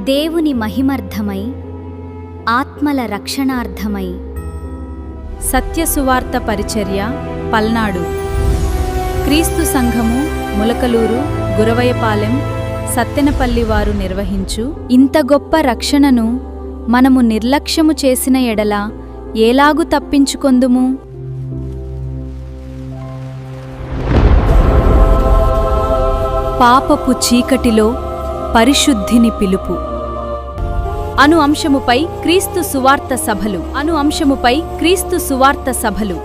దేవుని మహిమార్థమై, ఆత్మల రక్షణార్థమై. సత్యసువార్త పరిచర్య పల్నాడు. క్రీస్తు సంఘము ములకలూరు, గురవయపాలెం, సత్తెనపల్లి వారు నిర్వహించు ఇంత గొప్ప రక్షణను మనము నిర్లక్ష్యము చేసిన ఎడల ఏలాగు తప్పించుకొందుము? పాపపు చీకటిలో పరిశుద్ధిని పిలుపు అను అంశముపై క్రీస్తు సువార్త సభలు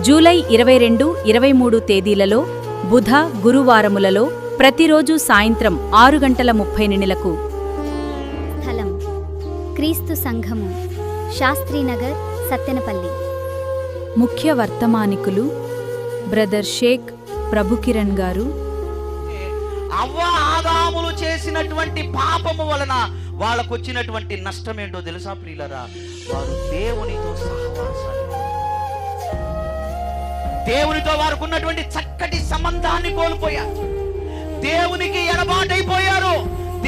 జూలై 22-23 తేదీలలో బుధ, గురువారములలో ప్రతిరోజు సాయంత్రం 6:30 స్థలం: క్రీస్తు సంఘము, శాస్త్రీనగర్, సత్తెనపల్లి. ముఖ్య వర్తమానికులు బ్రదర్ షేక్ ప్రభుకిరణ్ గారు. అవ్వ ఆదాములు చేసినటువంటి పాపము వలన వాళ్ళకు వచ్చినటువంటి నష్టం ఏంటో తెలుసా ప్రియులరా? వారు దేవునితో సహవాసాన్ని, దేవునితో వారికి ఉన్నటువంటి చక్కటి సంబంధాన్ని కోల్పోయారు. దేవునికి ఎడబాటైపోయారు,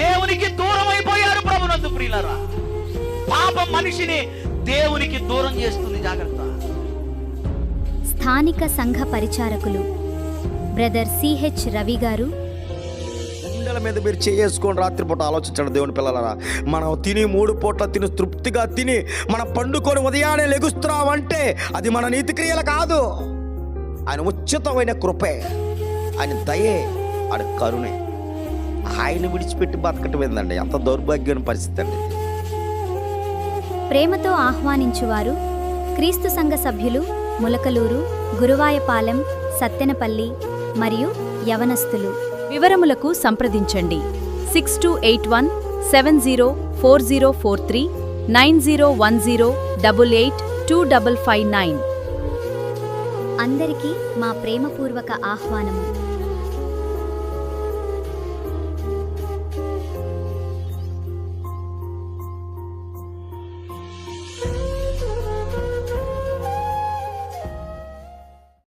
దేవునికి దూరం అయిపోయారు. ప్రభునందు ప్రియులరా, పాపం మనిషిని దేవునికి దూరం చేస్తుంది. జాగ్రత్త. స్థానిక సంఘ పరిచారకులు బ్రదర్ సిహెచ్ రవి గారు. గుండెల మీద మీరు చేసుకొని రాత్రిపూట ఆలోచించండి దేవుని పిల్లలరా. మనం తిని 3 పూట్ల తిని తృప్తిగా తిని మనం పండుకొని ఉదయాన్నే లెగుస్తున్నామంటే అది మన నీతి క్రియలు కాదు. ఆయన ఉచితమైన కృపే, ఆయన దయే, ఆయన కరుణే. ఆయన విడిచిపెట్టి బతకటం ఏందండి? ఎంత దౌర్భాగ్యమైన పరిస్థితి అండి. ప్రేమతో ఆహ్వానించువారు క్రీస్తు సంఘ సభ్యులు, ములకలూరు, గురువాయపాలెం, సత్తెనపల్లి మరియు యవనస్తులు. వివరములకు సంప్రదించండి 6281704043 9010882559. అందరికీ మా ప్రేమపూర్వక ఆహ్వానము.